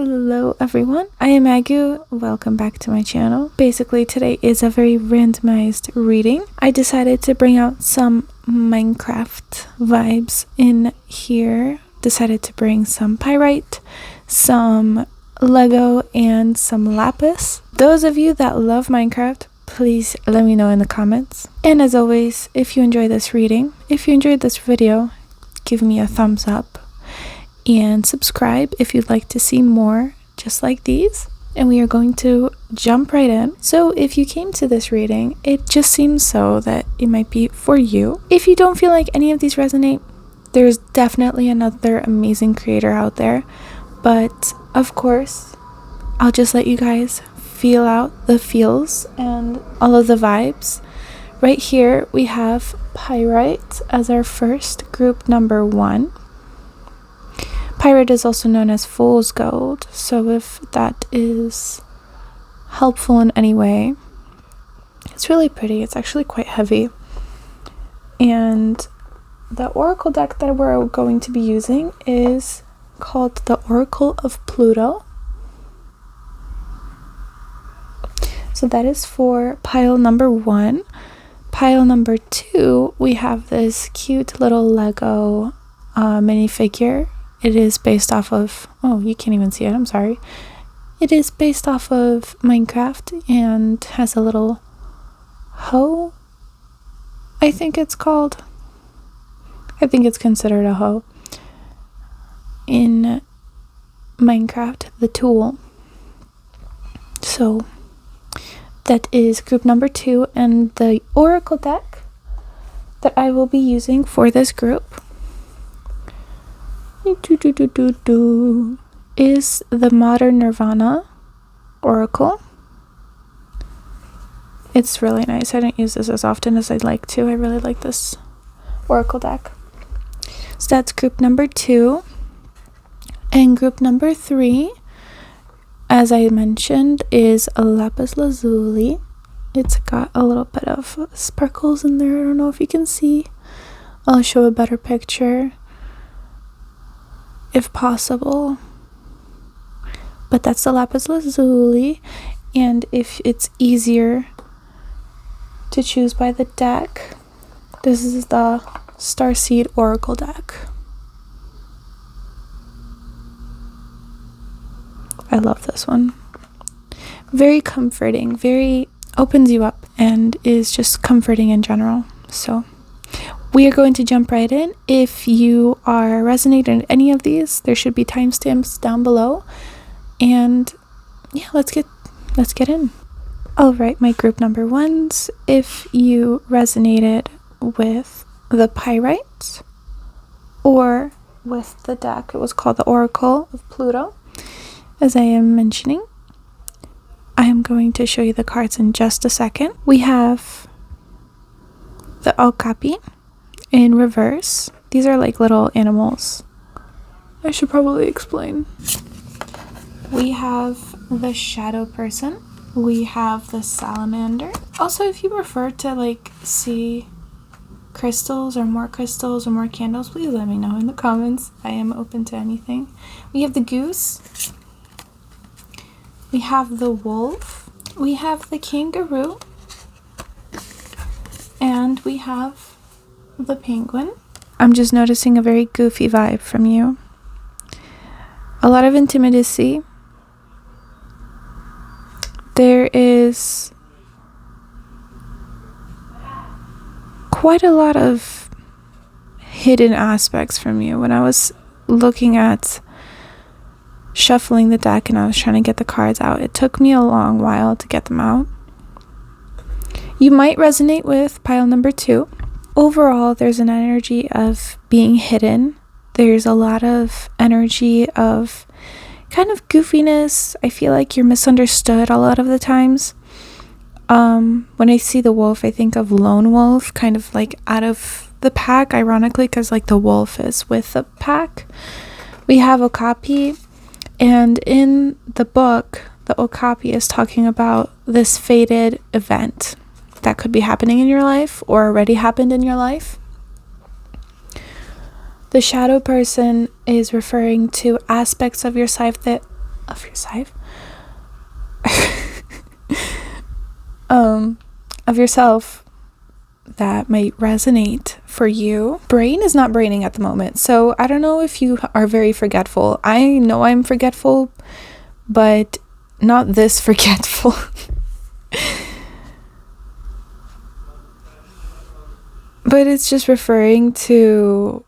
Hello everyone, I am Agu. Welcome back to my channel. Basically today is a very randomized reading. I decided to bring out some Minecraft vibes in here. Decided to bring some pyrite, some Lego, and some lapis. Those of you that love Minecraft, please let me know in the comments. And as always, if you enjoyed this reading, if you enjoyed this video, give me a thumbs up. And subscribe if you'd like to see more just like these, and we are going to jump right in. So if you came to this reading, it just seems so that it might be for you. If you don't feel like any of these resonate, there's definitely another amazing creator out there, but of course I'll just let you guys feel out the feels and all of the vibes. Right here we have pyrite as our first, group number 1. Pyrite is also known as fool's gold, so if that is helpful in any way, it's really pretty. It's actually quite heavy. And the oracle deck that we're going to be using is called the Oracle of Pluto. So that is for pile number 1. Pile number 2, we have this cute little Lego minifigure. It is based off of, oh, you can't even see it, I'm sorry. It is based off of Minecraft and has a little hoe, I think it's called. I think it's considered a hoe in Minecraft, the tool. So that is group number 2, and the oracle deck that I will be using for this group is the Modern Nirvana Oracle. It's really nice. I don't use this as often as I'd like to. I really like this oracle deck. So that's group number 2. And group number 3, as I mentioned, is a lapis lazuli. It's got a little bit of sparkles in there. I don't know if you can see. I'll show a better picture if possible, but that's the lapis lazuli. And if it's easier to choose by the deck, this is the Starseed Oracle deck. I love this one. Very comforting, very opens you up, and is just comforting in general. So we are going to jump right in. If you are resonating in any of these, there should be timestamps down below. And yeah, let's get in. All right, my group number 1s. If you resonated with the pyrite or with the deck, it was called the Oracle of Pluto, as I am mentioning. I am going to show you the cards in just a second. We have the Okapi in reverse. These are like little animals. I should probably explain. We have the shadow person. We have the salamander. Also, if you prefer to like see crystals or more candles, please let me know in the comments. I am open to anything. We have the goose. We have the wolf. We have the kangaroo. And we have the penguin. I'm just noticing a very goofy vibe from you. A lot of intimacy. There is quite a lot of hidden aspects from you. When I was looking at shuffling the deck and I was trying to get the cards out, it took me a long while to get them out. You might resonate with pile number 2. Overall, there's an energy of being hidden. There's a lot of energy of kind of goofiness. I feel like you're misunderstood a lot of the times. When I see the wolf, I think of lone wolf, kind of like out of the pack, ironically, because like the wolf is with the pack. We have Okapi, and in the book, the Okapi is talking about this fated event that could be happening in your life or already happened in your life. The shadow person is referring to aspects of your life of yourself, of yourself that might resonate for you. Brain is not braining at the moment, so I don't know if you are very forgetful. I know I'm forgetful, but not this forgetful. But it's just referring to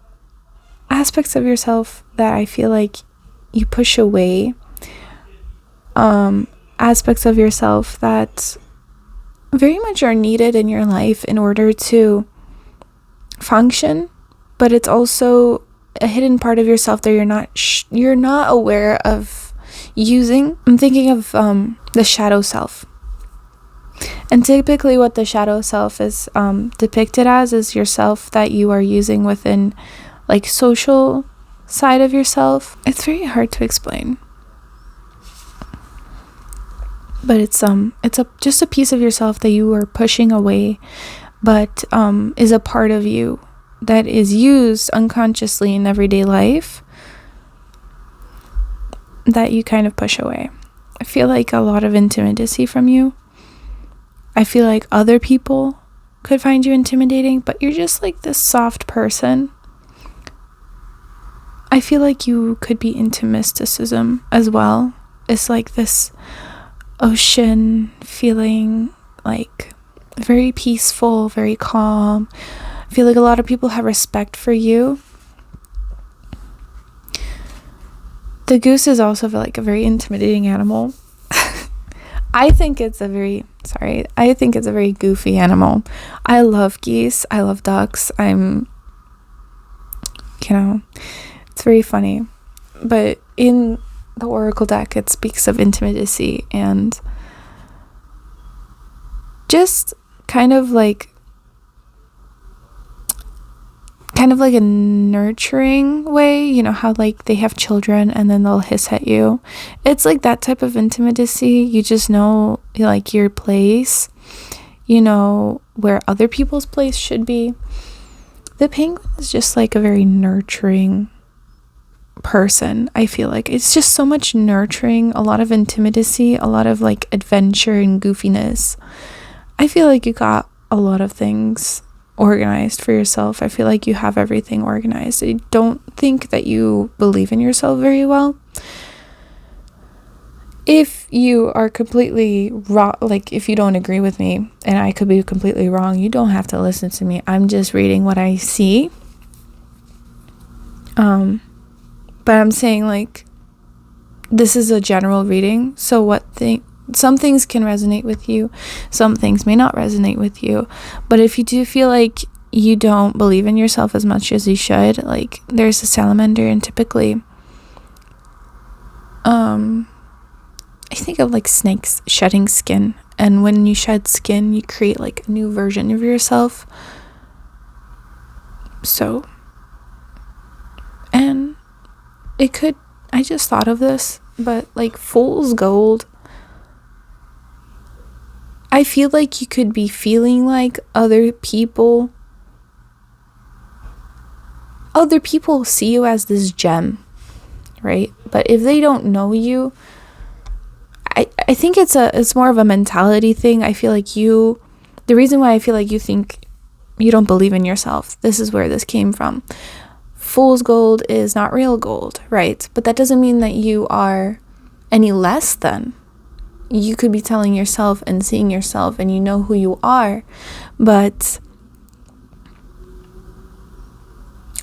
aspects of yourself that I feel like you push away, aspects of yourself that very much are needed in your life in order to function, but it's also a hidden part of yourself that you're not aware of using. I'm thinking of the shadow self. And typically what the shadow self is depicted as is yourself that you are using within like social side of yourself. It's very hard to explain. But it's just a piece of yourself that you are pushing away, but is a part of you that is used unconsciously in everyday life that you kind of push away. I feel like a lot of intimacy from you. I feel like other people could find you intimidating, but you're just like this soft person. I feel like you could be into mysticism as well. It's like this ocean feeling, like very peaceful, very calm. I feel like a lot of people have respect for you. The goose is also like a very intimidating animal. I think it's a very goofy animal. I love geese. I love ducks. It's very funny. But in the Oracle deck, it speaks of intimacy and just kind of like a nurturing way, you know how like they have children and then they'll hiss at you. It's like that type of intimacy. You just know like your place, you know where other people's place should be. The penguin is just like a very nurturing person. I feel like it's just so much nurturing, a lot of intimacy, a lot of like adventure and goofiness. I feel like you got a lot of things organized for yourself. I feel like you have everything organized. I don't think that you believe in yourself very well. If you are completely wrong, like if you don't agree with me and I could be completely wrong, you don't have to listen to me. I'm just reading what I see. But I'm saying like this is a general reading, so some things can resonate with you, some things may not resonate with you. But if you do feel like you don't believe in yourself as much as you should, like there's a salamander, and typically I think of like snakes shedding skin, and when you shed skin you create like a new version of yourself. So, and it could, I just thought of this, but like fool's gold, I feel like you could be feeling like other people see you as this gem, right? But if they don't know you, I think it's more of a mentality thing. I feel like the reason why I feel like you think you don't believe in yourself, this is where this came from. Fool's gold is not real gold, right? But that doesn't mean that you are any less than. You could be telling yourself and seeing yourself and you know who you are, but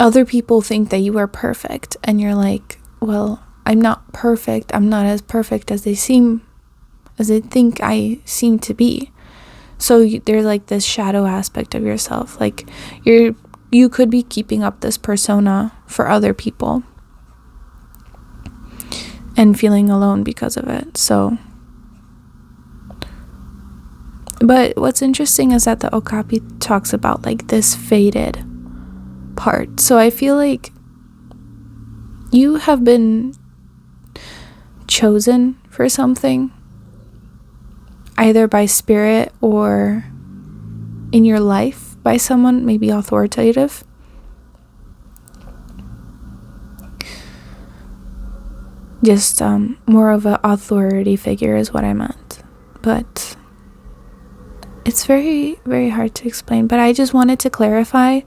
other people think that you are perfect and you're like, well, I'm not perfect. I'm not as perfect as they think I seem to be. So there's like this shadow aspect of yourself. Like you could be keeping up this persona for other people and feeling alone because of it. So, but what's interesting is that the Okapi talks about like this faded part. So I feel like you have been chosen for something, either by spirit or in your life by someone, maybe authoritative. Just more of an authority figure is what I meant. But it's very, very hard to explain. But I just wanted to clarify,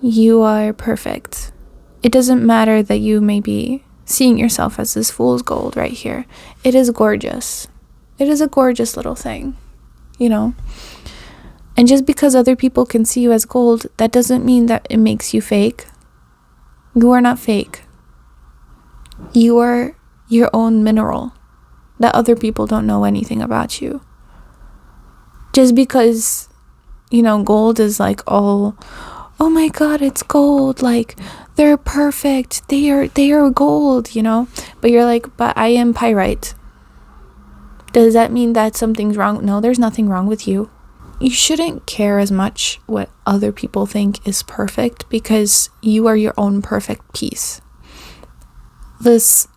you are perfect. It doesn't matter that you may be seeing yourself as this fool's gold right here. It is gorgeous. It is a gorgeous little thing, you know? And just because other people can see you as gold, that doesn't mean that it makes you fake. You are not fake. You are your own mineral that other people don't know anything about you. Just because, you know, gold is like all, oh my God, it's gold. Like, they're perfect. They are gold, you know? But you're like, but I am pyrite. Does that mean that something's wrong? No, there's nothing wrong with you. You shouldn't care as much what other people think is perfect, because you are your own perfect piece. This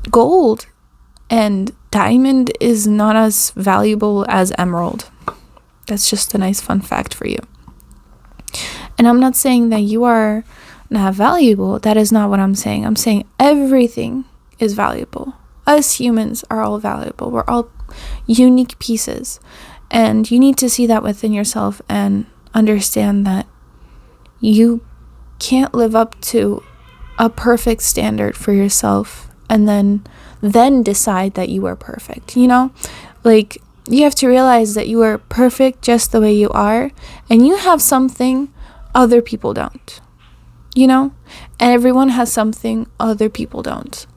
gold and diamond is not as valuable as emerald. That's just a nice fun fact for you. And I'm not saying that you are not valuable. That is not what I'm saying. I'm saying everything is valuable. Us humans are all valuable. We're all unique pieces. And you need to see that within yourself and understand that you can't live up to a perfect standard for yourself and then decide that you are perfect, you know? Like, you have to realize that you are perfect just the way you are, and you have something other people don't, you know? And everyone has something other people don't.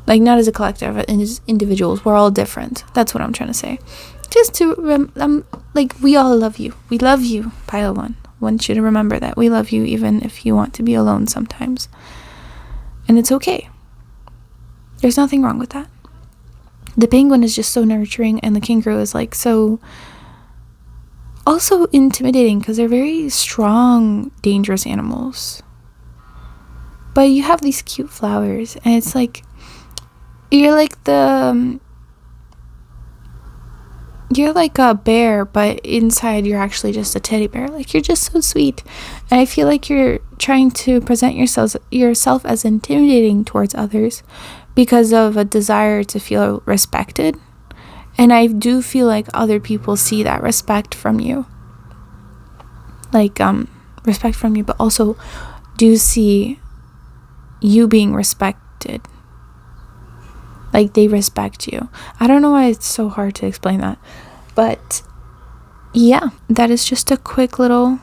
Like, not as a collective, as individuals, we're all different. That's what I'm trying to say. Just to, like, we all love you. We love you, Pile One. I want you to remember that. We love you even if you want to be alone sometimes. And it's okay. There's nothing wrong with that. The penguin is just so nurturing, and the kangaroo is like so also intimidating because they're very strong, dangerous animals. But you have these cute flowers, and it's like you're like a bear, but inside you're actually just a teddy bear. Like, you're just so sweet. And I feel like you're trying to present yourself as intimidating towards others because of a desire to feel respected. And I do feel like other people see that respect from you. Like, respect from you, but also do see you being respected. Like, they respect you. I don't know why it's so hard to explain that. But yeah, that is just a quick little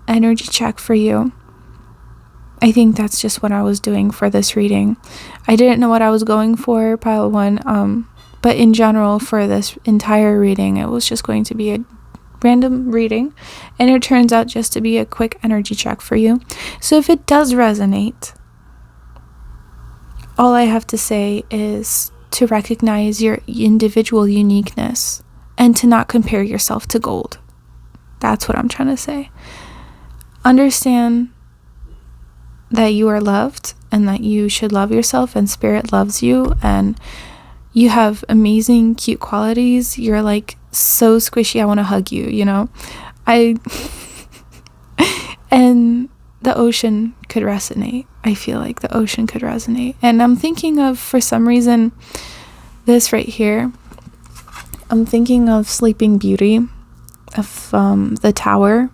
energy check for you. I think that's just what I was doing for this reading. I didn't know what I was going for, Pile One. But in general, for this entire reading, it was just going to be a random reading. And it turns out just to be a quick energy check for you. So if it does resonate, all I have to say is to recognize your individual uniqueness and to not compare yourself to gold. That's what I'm trying to say. Understand that you are loved and that you should love yourself, and spirit loves you, and you have amazing, cute qualities. You're like so squishy. I want to hug you, you know? And the ocean could resonate. I feel like the ocean could resonate. And I'm thinking of, for some reason, this right here. I'm thinking of Sleeping Beauty, of the tower.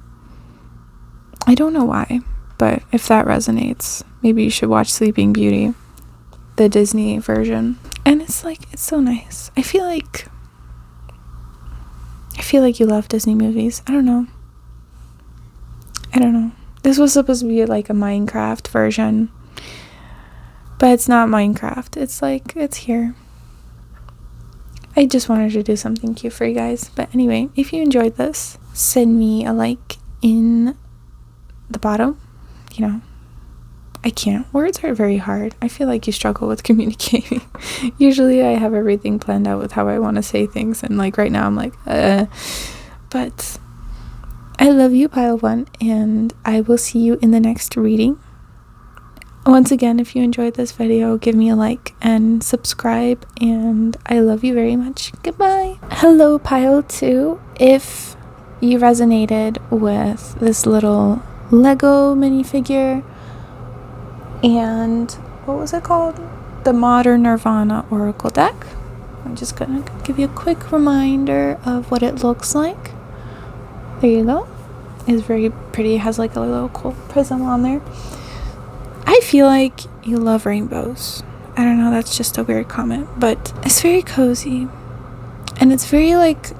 I don't know why, but if that resonates, maybe you should watch Sleeping Beauty, the Disney version. And it's like, it's so nice. I feel like you love Disney movies. I don't know. This was supposed to be like a Minecraft version, but it's not Minecraft. It's like, it's here. I just wanted to do something cute for you guys. But anyway, if you enjoyed this, send me a like in the bottom. You know, I can't. Words are very hard. I feel like you struggle with communicating. Usually I have everything planned out with how I want to say things, and like right now I'm like, but I love you, Pile One, and I will see you in the next reading. Once again, if you enjoyed this video, give me a like and subscribe, and I love you very much. Goodbye. Hello, Pile 2. If you resonated with this little Lego minifigure and what was it called? The Modern Nirvana Oracle deck. I'm just gonna give you a quick reminder of what it looks like. There you go. It's very pretty. It has like a little cool prism on there. I feel like you love rainbows. I don't know, that's just a weird comment, but it's very cozy. And it's very like,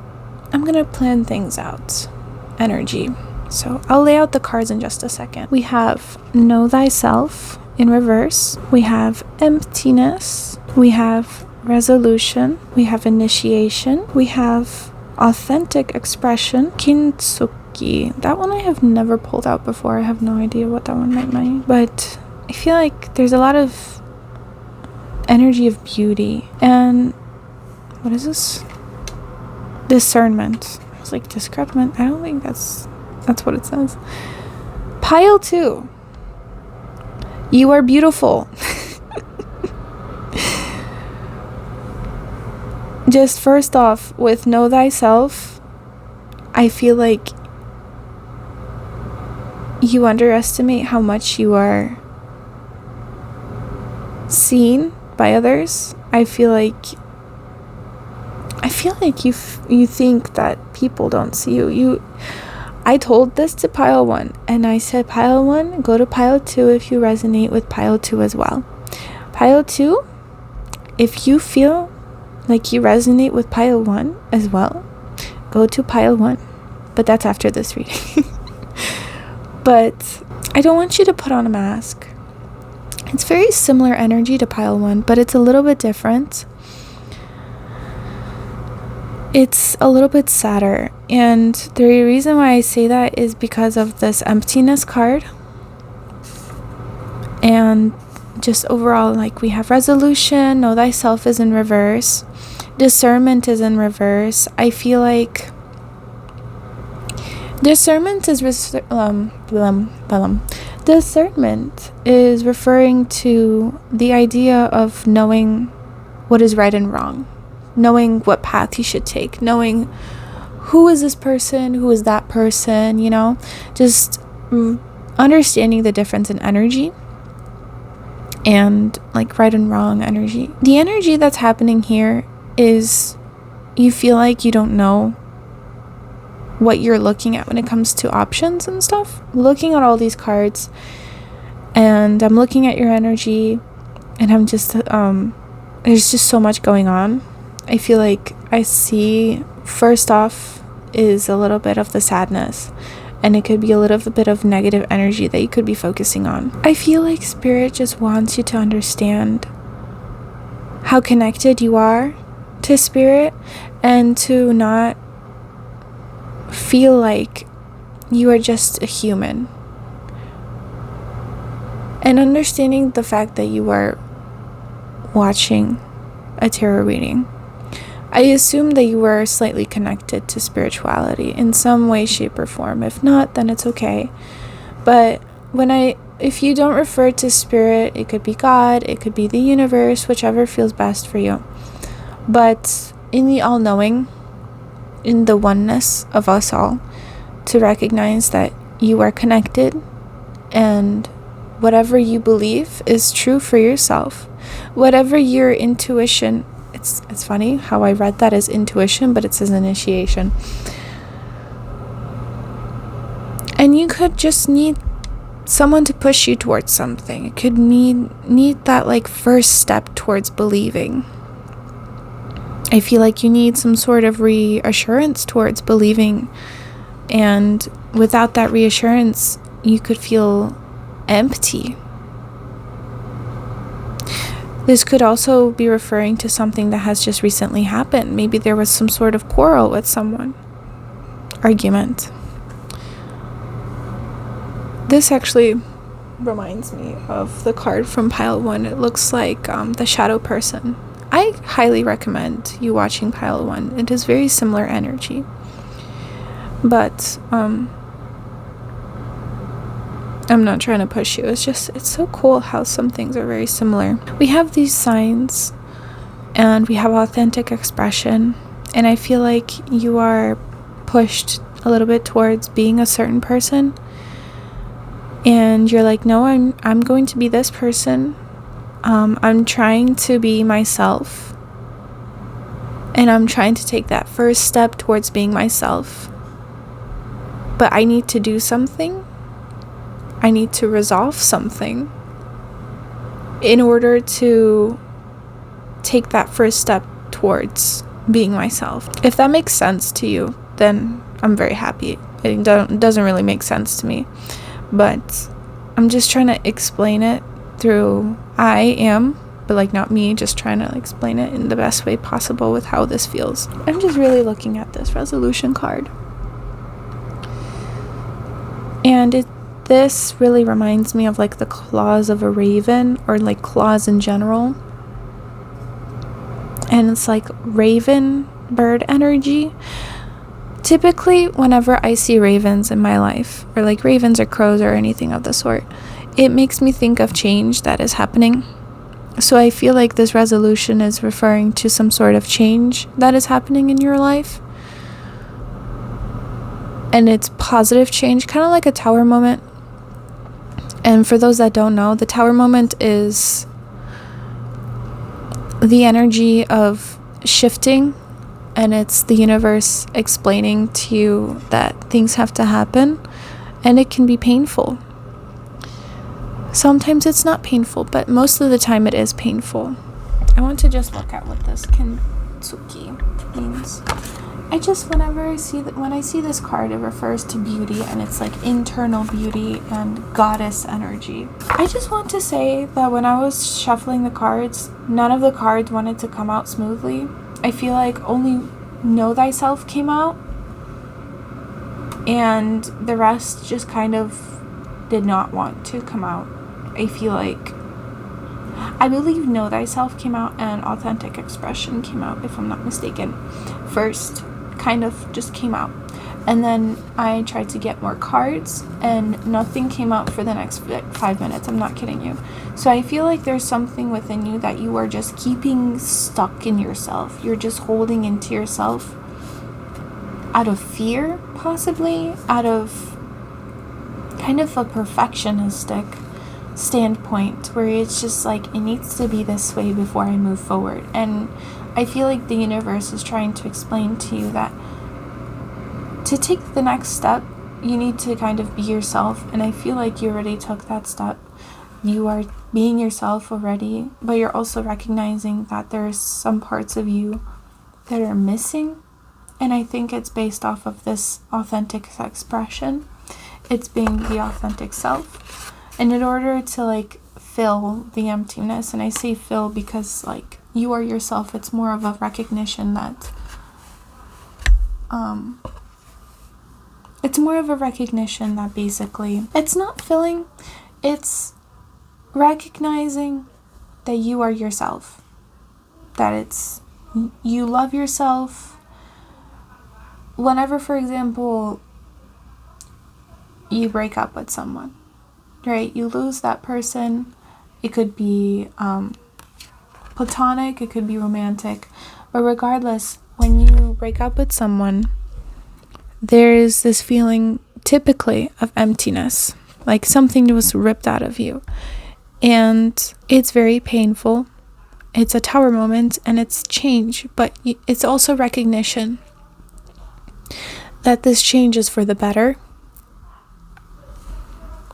I'm gonna plan things out energy. So I'll lay out the cards in just a second. We have Know Thyself in reverse. We have Emptiness. We have Resolution. We have Initiation. We have Authentic Expression. Kintsugi. That one I have never pulled out before. I have no idea what that one might mean. But I feel like there's a lot of energy of beauty. And what is this? Discernment. It's like discernment. I don't think that's what it says. Pile 2. You are beautiful. Just first off, with Know Thyself, I feel like you underestimate how much you are seen by others. I feel like you think that people don't see you. I told this to pile 1, and I said, pile 1, go to pile 2 if you resonate with pile 2 as well. Pile 2, if you feel like you resonate with pile 1 as well, go to pile 1. But that's after this reading. But I don't want you to put on a mask. It's very similar energy to pile 1, but it's a little bit different. It's a little bit sadder, and the reason why I say that is because of this Emptiness card. And just overall, like, we have Resolution, Know Thyself is in reverse, Discernment is in reverse. I feel like discernment is discernment is referring to the idea of knowing what is right and wrong, knowing what path you should take, knowing who is this person, who is that person, you know, just understanding the difference in energy and like right and wrong energy. The energy that's happening here is you feel like you don't know what you're looking at when it comes to options and stuff. Looking at all these cards, and I'm looking at your energy, and I'm just there's just so much going on. I feel like I see, first off is a little bit of the sadness, and it could be a little bit of negative energy that you could be focusing on. I feel like Spirit just wants you to understand how connected you are to Spirit, and to not feel like you are just a human, and understanding the fact that you are watching a tarot reading. I assume that you are slightly connected to spirituality in some way, shape, or form. If not, then it's okay. But if you don't refer to Spirit, it could be God, it could be the universe, whichever feels best for you. But in the all-knowing, in the oneness of us all, to recognize that you are connected, and whatever you believe is true for yourself. Whatever your intuition, it's funny how I read that as intuition, but it says initiation. And you could just need someone to push you towards something. It could need that like first step towards believing. I feel like you need some sort of reassurance towards believing, and without that reassurance, you could feel empty. This could also be referring to something that has just recently happened. Maybe there was some sort of quarrel with someone, argument. This actually reminds me of the card from pile 1. It looks like the shadow person. I highly recommend you watching pile 1. It is very similar energy. But I'm not trying to push you. It's so cool how some things are very similar. We have these signs, and we have authentic expression, and I feel like you are pushed a little bit towards being a certain person, and you're like, no, I'm going to be this person, I'm trying to be myself, and I'm trying to take that first step towards being myself. But I need to do something. I need to resolve something in order to take that first step towards being myself. If that makes sense to you, then I'm very happy. It doesn't really make sense to me, but I'm just trying to explain it through but like not me, just trying to explain it in the best way possible with how this feels. I'm just really looking at this resolution card, and this really reminds me of like the claws of a raven, or like claws in general. And it's like raven bird energy. Typically, whenever I see ravens in my life, or like ravens or crows or anything of the sort, it makes me think of change that is happening. So I feel like this resolution is referring to some sort of change that is happening in your life. And it's positive change, kind of like a tower moment. And for those that don't know, the tower moment is the energy of shifting, and it's the universe explaining to you that things have to happen, and it can be painful. Sometimes it's not painful, but most of the time it is painful. I want to just look at what this Kintsugi means. When I see this card, it refers to beauty, and it's like internal beauty and goddess energy. I just want to say that when I was shuffling the cards, none of the cards wanted to come out smoothly. I feel like only Know Thyself came out, and the rest just kind of did not want to come out. I believe Know Thyself came out and Authentic Expression came out, if I'm not mistaken. First, kind of just came out. And then I tried to get more cards, and nothing came out for the next 5 minutes. I'm not kidding you. So I feel like there's something within you that you are just keeping stuck in yourself. You're just holding into yourself out of fear, possibly, out of kind of a perfectionistic standpoint, where it's just like, it needs to be this way before I move forward. And I feel like the universe is trying to explain to you that to take the next step, you need to kind of be yourself. And I feel like you already took that step. You are being yourself already, but you're also recognizing that there's some parts of you that are missing. And I think it's based off of this authentic expression. It's being the authentic self. And in order to like fill the emptiness, and I say fill because like you are yourself, it's more of a recognition that basically it's not filling, it's recognizing that you are yourself, that it's you love yourself. Whenever, for example, you break up with someone, right? You lose that person. It could be platonic, it could be romantic, but regardless, when you break up with someone, there's this feeling typically of emptiness, like something was ripped out of you, and it's very painful. It's a tower moment, and it's change, but it's also recognition that this change is for the better.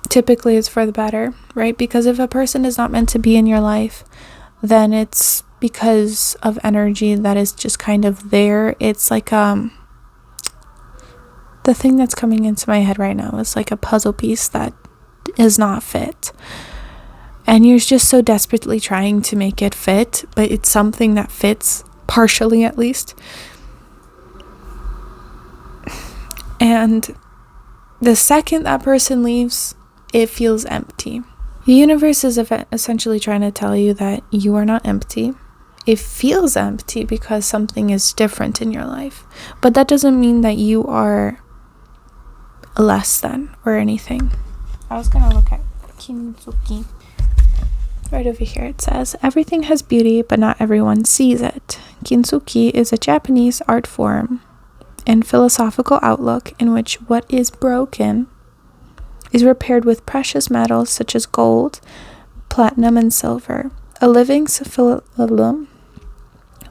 Typically it's for the better, right? Because if a person is not meant to be in your life, then it's because of energy that is just kind of there. It's like the thing that's coming into my head right now is like a puzzle piece that is not fit, and you're just so desperately trying to make it fit, but it's something that fits partially, at least. And the second that person leaves, it feels empty. The universe is essentially trying to tell you that you are not empty. It feels empty because something is different in your life, but that doesn't mean that you are less than or anything. I was gonna look at Kintsugi. Right over here it says, everything has beauty, but not everyone sees it. Kintsugi is a Japanese art form and philosophical outlook in which what is broken is repaired with precious metals such as gold, platinum, and silver. a living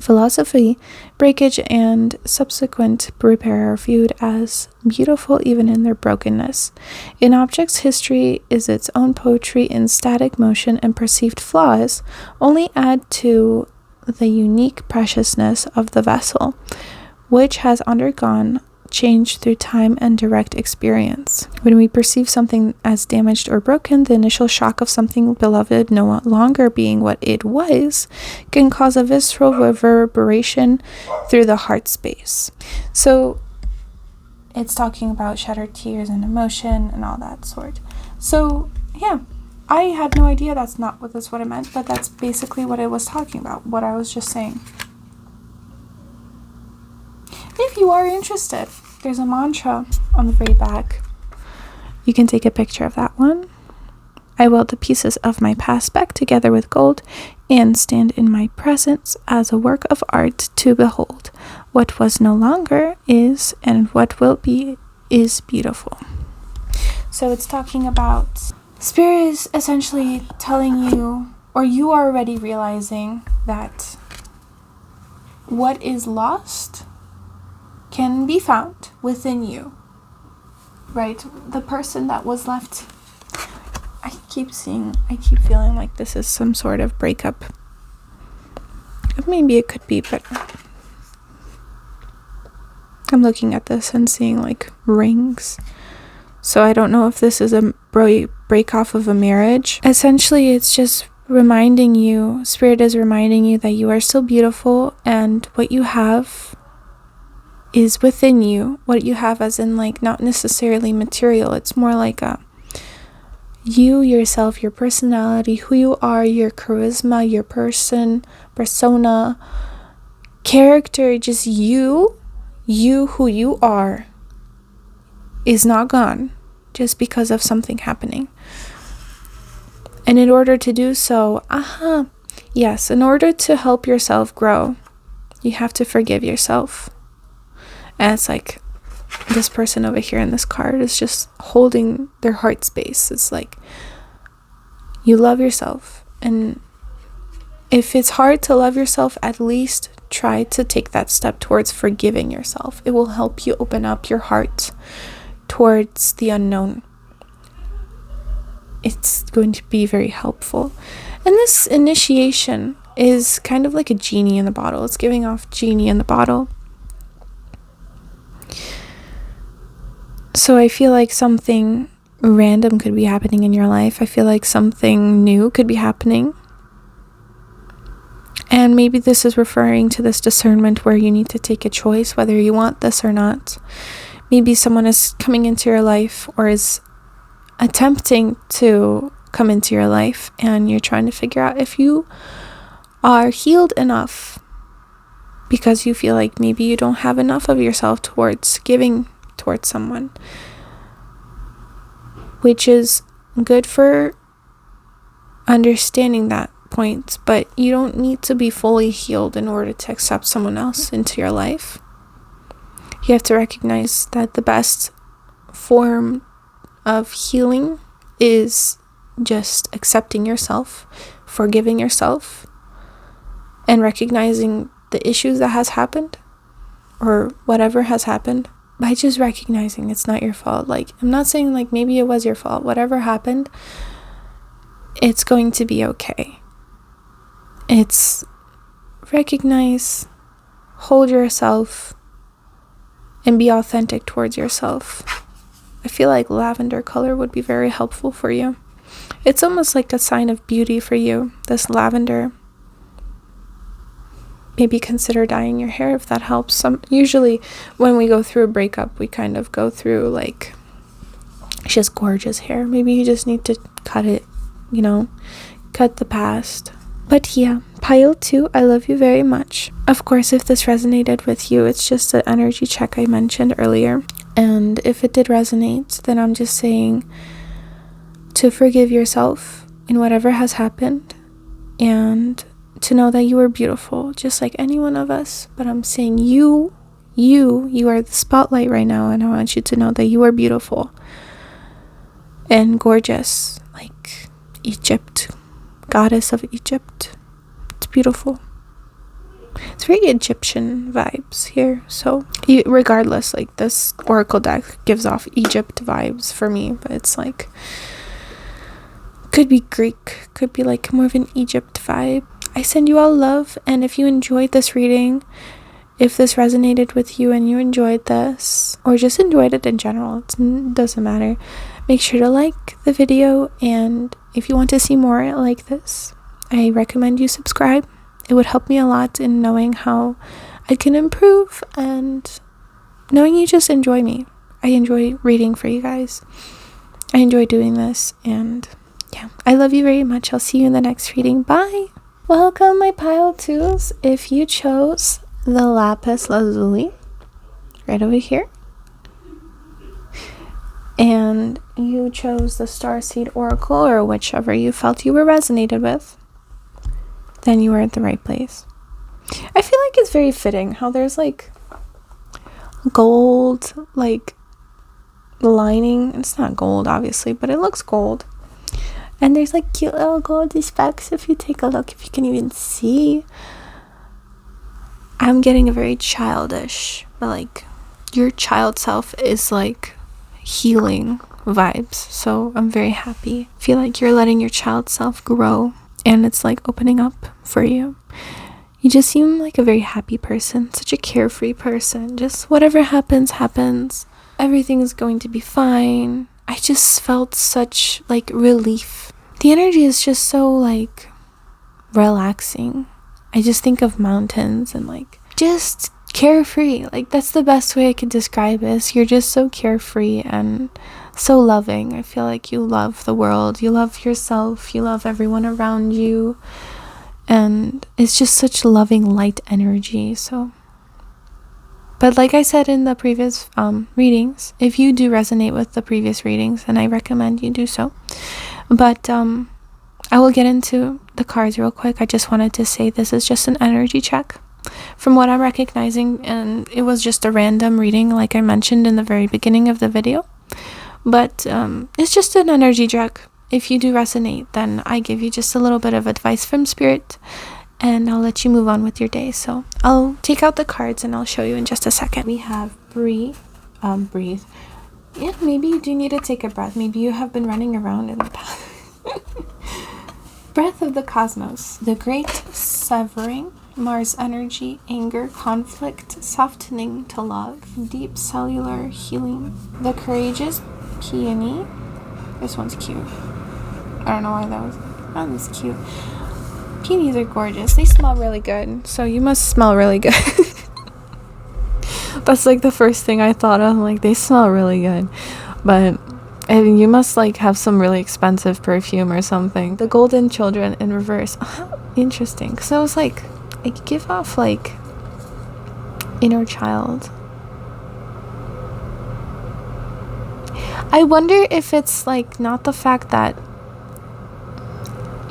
philosophy, breakage and subsequent repair are viewed as beautiful even in their brokenness. An object's history is its own poetry in static motion, and perceived flaws only add to the unique preciousness of the vessel, which has undergone change through time and direct experience. When we perceive something as damaged or broken, the initial shock of something beloved no longer being what it was can cause a visceral reverberation through the heart space. So it's talking about shattered tears and emotion and all that sort. So yeah, I had no idea that's not what I meant, but that's basically what I was talking about, what I was just saying. If you are interested, there's a mantra on the very back. You can take a picture of that one. I weld the pieces of my past back together with gold and stand in my presence as a work of art to behold. What was no longer is, and what will be is beautiful. So it's talking about Spirit is essentially telling you, or you are already realizing that what is lost can be found within you, right? The person that was left, I keep feeling like this is some sort of breakup. Maybe it could be, but I'm looking at this and seeing like rings. So I don't know if this is a break off of a marriage. Essentially, it's just reminding you, Spirit is reminding you that you are still beautiful, and what you have is within you. What you have as in like not necessarily material. It's more like you yourself, your personality, who you are, your charisma, your persona, character, just you who you are is not gone just because of something happening. And in order to do so, yes, in order to help yourself grow, you have to forgive yourself. And it's like this person over here in this card is just holding their heart space. It's like you love yourself. And if it's hard to love yourself, at least try to take that step towards forgiving yourself. It will help you open up your heart towards the unknown. It's going to be very helpful. And this initiation is kind of like a genie in the bottle. It's giving off genie in the bottle. So I feel like something random could be happening in your life. I feel like something new could be happening. And maybe this is referring to this discernment where you need to take a choice whether you want this or not. Maybe someone is coming into your life or is attempting to come into your life, and you're trying to figure out if you are healed enough, because you feel like maybe you don't have enough of yourself towards giving towards someone, which is good for understanding that point, but you don't need to be fully healed in order to accept someone else into your life. You have to recognize that the best form of healing is just accepting yourself, forgiving yourself, and recognizing the issues that has happened or whatever has happened. By just recognizing it's not your fault. Like, I'm not saying like maybe it was your fault. Whatever happened, it's going to be okay. It's recognize, hold yourself, and be authentic towards yourself. I feel like lavender color would be very helpful for you. It's almost like a sign of beauty for you, this lavender. Maybe consider dyeing your hair if that helps. Usually when we go through a breakup, we kind of go through like, she has gorgeous hair. Maybe you just need to cut it, cut the past. But yeah, pile 2, I love you very much. Of course, if this resonated with you, it's just the energy check I mentioned earlier. And if it did resonate, then I'm just saying to forgive yourself in whatever has happened, and to know that you are beautiful, just like any one of us. But I'm saying you are the spotlight right now, and I want you to know that you are beautiful and gorgeous, like Egypt, goddess of Egypt. beautiful. It's very Egyptian vibes here. So regardless, like, this oracle deck gives off Egypt vibes for me, but it's like, could be Greek, could be like more of an Egypt vibe. I send you all love, and if you enjoyed this reading, if this resonated with you and you enjoyed this, or just enjoyed it in general, it doesn't matter, make sure to like the video. And if you want to see more like this, I recommend you subscribe. It would help me a lot in knowing how I can improve and knowing you just enjoy me. I enjoy reading for you guys. I enjoy doing this, and yeah, I love you very much. I'll see you in the next reading. Bye! Welcome, my pile twos. If you chose the lapis lazuli right over here, and you chose the Starseed Oracle, or whichever you felt you were resonated with, then you are at the right place. I feel like it's very fitting how there's like gold, like, lining. It's not gold, obviously, but it looks gold. And there's like cute little goldy specks. If you take a look, if you can even see, I'm getting a very childish, but like, your child self is like healing vibes. So I'm very happy. I feel like you're letting your child self grow, and it's like opening up for you. You just seem like a very happy person, such a carefree person. Just whatever happens, happens. Everything is going to be fine. I just felt such like relief. The energy is just so like relaxing. I just think of mountains and like just carefree. Like, that's the best way I could describe it. You're just so carefree and so loving. I feel like you love the world, you love yourself, you love everyone around you, and it's just such loving light energy. So, but like I said in the previous readings, if you do resonate with the previous readings, then I recommend you do so. But I will get into the cards real quick. I just wanted to say this is just an energy check from what I'm recognizing, and it was just a random reading like I mentioned in the very beginning of the video. But it's just an energy check. If you do resonate, then I give you just a little bit of advice from Spirit, and I'll let you move on with your day. So I'll take out the cards and I'll show you in just a second. We have breathe. Yeah, maybe you do need to take a breath. Maybe you have been running around in the past. Breath of the cosmos. The great severing. Mars energy, anger, conflict, softening to love, deep cellular healing. The courageous peony. This one's cute. I don't know why that was. Oh, that's cute. Peonies are gorgeous. They smell really good. So you must smell really good. That's like the first thing I thought of. Like, they smell really good. But and you must like have some really expensive perfume or something. The golden children in reverse. Oh, interesting. Because I was like, I give off like inner child. I wonder if it's like not the fact that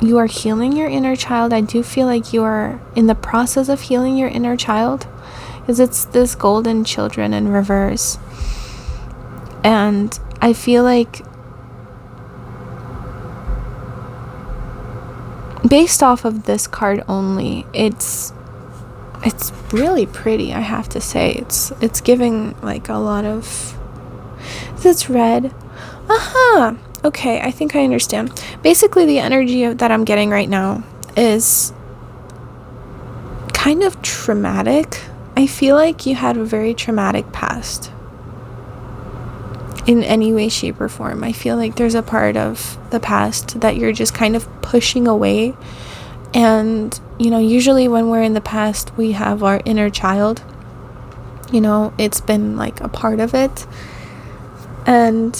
you are healing your inner child. I do feel like you are in the process of healing your inner child, because it's this golden children in reverse. And I feel like based off of this card only, it's really pretty, I have to say. It's giving like a lot of, it's red. Okay, I think I understand. Basically, the energy that I'm getting right now is kind of traumatic. I feel like you had a very traumatic past in any way, shape, or form. I feel like there's a part of the past that you're just kind of pushing away. And, you know, usually when we're in the past, we have our inner child. You know, it's been like a part of it. And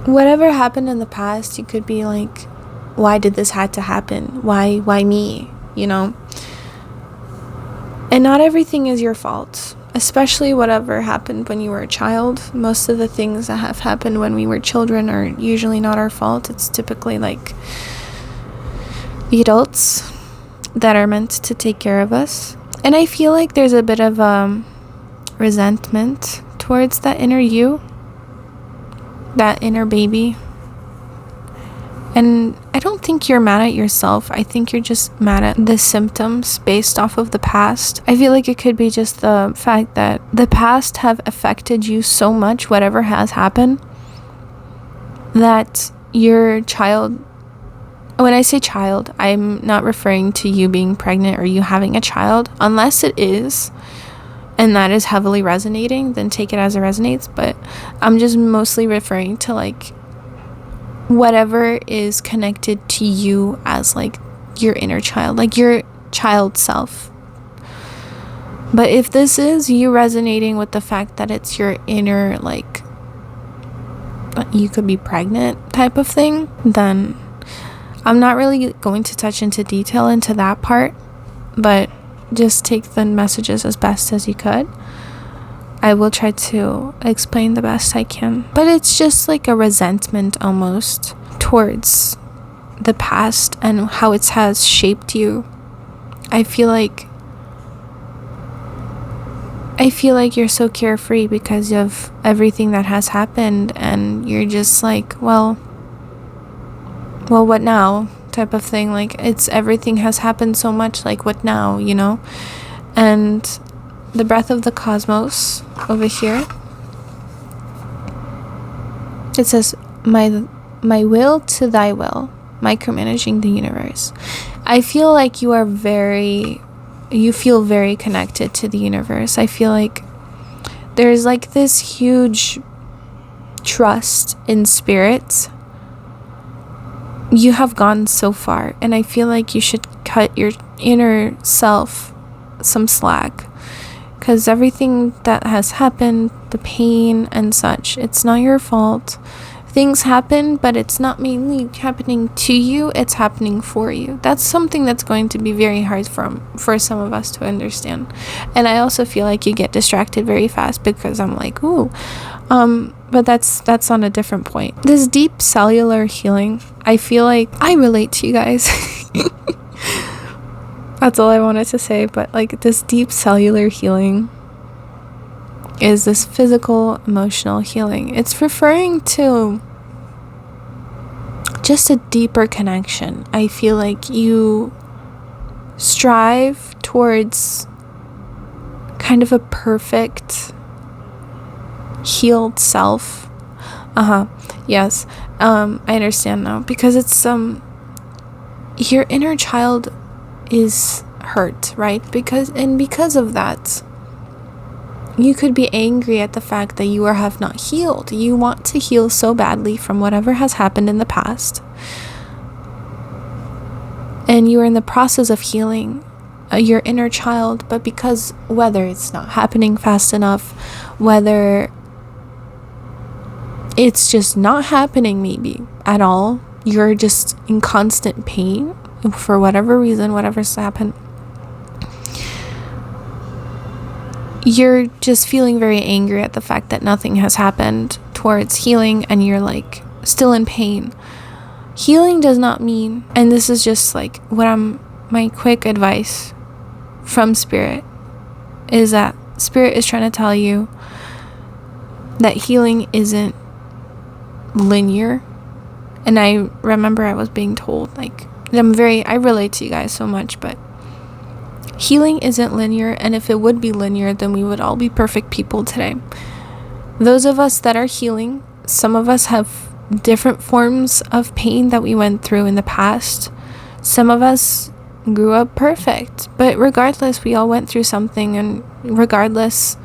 whatever happened in the past, you could be like, why did this had to happen? Why me? You know? And not everything is your fault. Especially whatever happened when you were a child. Most of the things that have happened when we were children are usually not our fault. It's typically like the adults that are meant to take care of us. And I feel like there's a bit of resentment towards that inner you, that inner baby. And I don't think you're mad at yourself. I think you're just mad at the symptoms based off of the past. I feel like it could be just the fact that the past have affected you so much, whatever has happened, that your child, when I say child, I'm not referring to you being pregnant or you having a child, unless it is, and that is heavily resonating, then take it as it resonates. But I'm just mostly referring to like whatever is connected to you as like your inner child, like your child self. But if this is you resonating with the fact that it's your inner, like, you could be pregnant type of thing, then I'm not really going to touch into detail into that part, but just take the messages as best as you could. I will try to explain the best I can. But it's just like a resentment almost towards the past and how it has shaped you. I feel like you're so carefree because of everything that has happened, and you're just like, well, what now type of thing. Like, it's everything has happened so much, like, what now, you know? And the breath of the cosmos over here, it says, my will to thy will, micromanaging the universe. I feel like you feel very connected to the universe. I feel like there's like this huge trust in spirit. You have gone so far, and I feel like you should cut your inner self some slack, because everything that has happened, the pain and such, it's not your fault. Things happen, but it's not mainly happening to you, it's happening for you. That's something that's going to be very hard for some of us to understand. And I also feel like you get distracted very fast, because I'm like, ooh, but that's on a different point. This deep cellular healing, I feel like I relate to you guys. That's all I wanted to say. But like, this deep cellular healing is this physical, emotional healing. It's referring to just a deeper connection. I feel like you strive towards kind of a perfect healed self. Yes. I understand now, because it's your inner child is hurt, right? Because of that, you could be angry at the fact that you have not healed. You want to heal so badly from whatever has happened in the past, and you are in the process of healing your inner child, but because whether it's not happening fast enough, whether it's just not happening maybe at all, you're just in constant pain for whatever reason, whatever's happened, you're just feeling very angry at the fact that nothing has happened towards healing, and you're like still in pain. Healing does not mean, and this is just like my quick advice from spirit, is that spirit is trying to tell you that healing isn't linear. And I remember I was being told, like, I relate to you guys so much, but healing isn't linear, and if it would be linear, then we would all be perfect people today. Those of us that are healing, some of us have different forms of pain that we went through in the past. Some of us grew up perfect, but regardless, we all went through something, and regardless,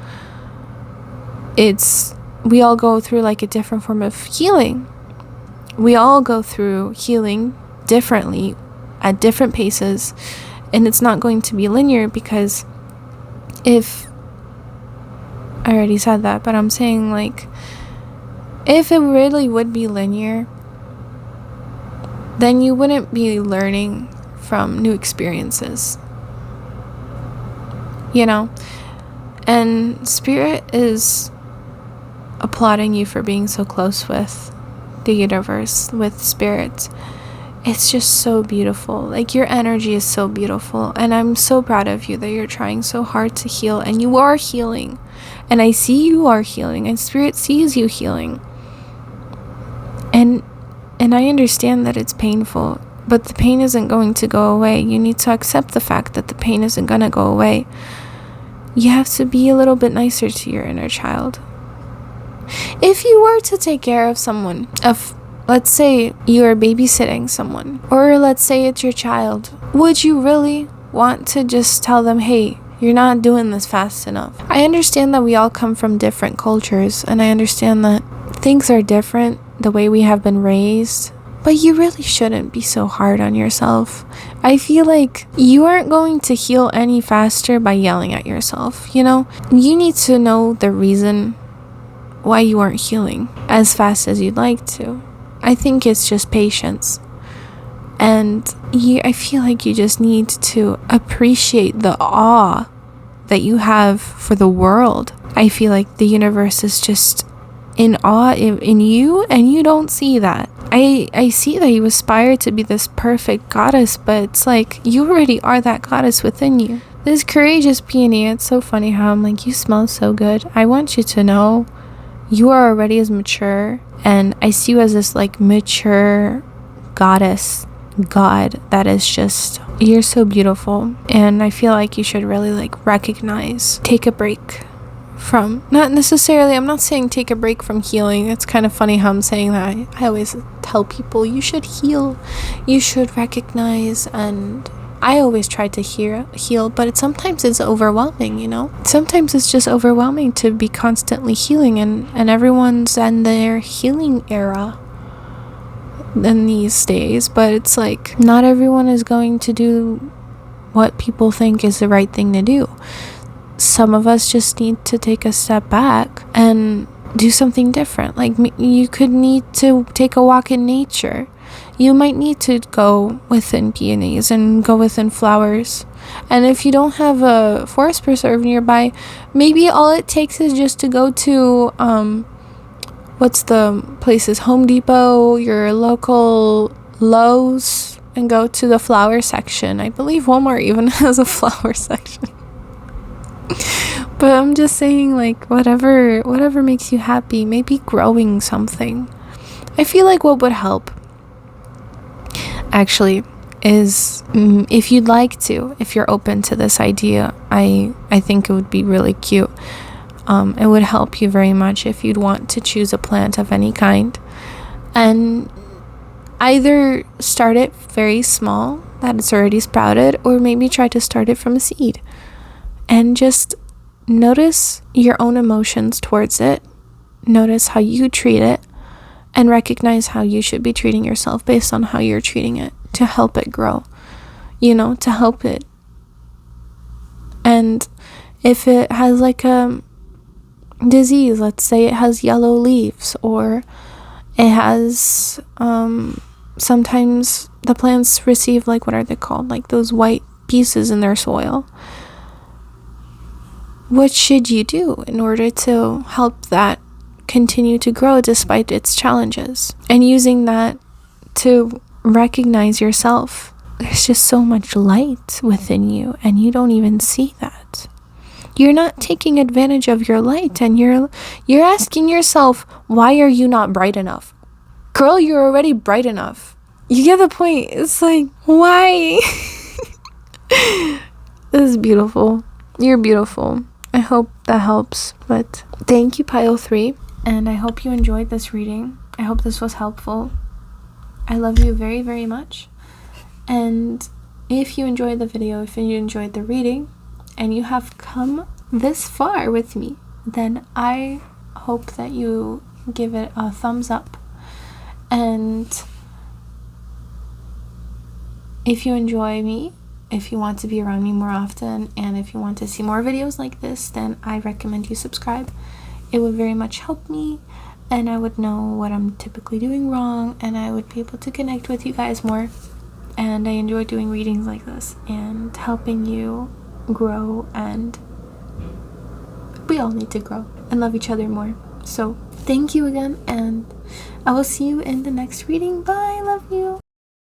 we all go through like a different form of healing. We all go through healing differently at different paces, and it's not going to be linear, because I already said that, but I'm saying, like, if it really would be linear, then you wouldn't be learning from new experiences, you know? And spirit is applauding you for being so close with the universe, with spirit. It's just so beautiful. Like, your energy is so beautiful, and I'm so proud of you that you're trying so hard to heal, and you are healing, and I see you are healing, and spirit sees you healing, and And I understand that it's painful, but the pain isn't going to go away. You need to accept the fact that the pain isn't going to go away. You have to be a little bit nicer to your inner child. If you were to take care of someone, let's say you are babysitting someone, or let's say it's your child, would you really want to just tell them, hey, you're not doing this fast enough? I understand that we all come from different cultures, and I understand that things are different, the way we have been raised, but you really shouldn't be so hard on yourself. I feel like you aren't going to heal any faster by yelling at yourself, you know? You need to know the reason why you aren't healing as fast as you'd like to. I think it's just patience. And I feel like you just need to appreciate the awe that you have for the world. I feel like the universe is just in awe in you, and you don't see that. I see that you aspire to be this perfect goddess, but it's like you already are that goddess within you. This courageous peony, it's so funny how I'm like, you smell so good. I want you to know you are already as mature, and I see you as this like mature goddess, god that is just, you're so beautiful. And I feel like you should really like recognize, take a break from, not necessarily, I'm not saying take a break from healing. It's kind of funny how I'm saying that. I always tell people you should heal, you should recognize, and I always try to heal, but sometimes it's overwhelming, you know? Sometimes it's just overwhelming to be constantly healing, and everyone's in their healing era in these days, but it's like not everyone is going to do what people think is the right thing to do. Some of us just need to take a step back and do something different. Like you could need to take a walk in nature. You might need to go within peonies and go within flowers. And if you don't have a forest preserve nearby, maybe all it takes is just to go to what's the places, Home Depot, your local Lowe's, and go to the flower section. I believe Walmart even has a flower section. But I'm just saying, like, whatever makes you happy, maybe growing something. I feel like what would help actually is, if you'd like to, if you're open to this idea, I think it would be really cute. It would help you very much if you'd want to choose a plant of any kind and either start it very small, that it's already sprouted, or maybe try to start it from a seed and just notice your own emotions towards it. Notice how you treat it and recognize how you should be treating yourself based on how you're treating it to help it grow, you know, to help it. And if it has like a disease, let's say it has yellow leaves, or it has sometimes the plants receive, like, what are they called, like those white pieces in their soil. What should you do in order to help that continue to grow despite its challenges? And using that to recognize yourself. There's just so much light within you, and you don't even see that. You're not taking advantage of your light, and you're asking yourself, why are you not bright enough? Girl, you're already bright enough. You get the point. It's like, why? This is beautiful. You're beautiful. I hope that helps. But thank you, Pile 3. And I hope you enjoyed this reading. I hope this was helpful. I love you very, very much. And if you enjoyed the video, if you enjoyed the reading, and you have come this far with me, then I hope that you give it a thumbs up. And if you enjoy me, if you want to be around me more often, and if you want to see more videos like this, then I recommend you subscribe. It would very much help me, and I would know what I'm typically doing wrong, and I would be able to connect with you guys more. And I enjoy doing readings like this and helping you grow, and we all need to grow and love each other more. So thank you again, and I will see you in the next reading. Bye. Love you.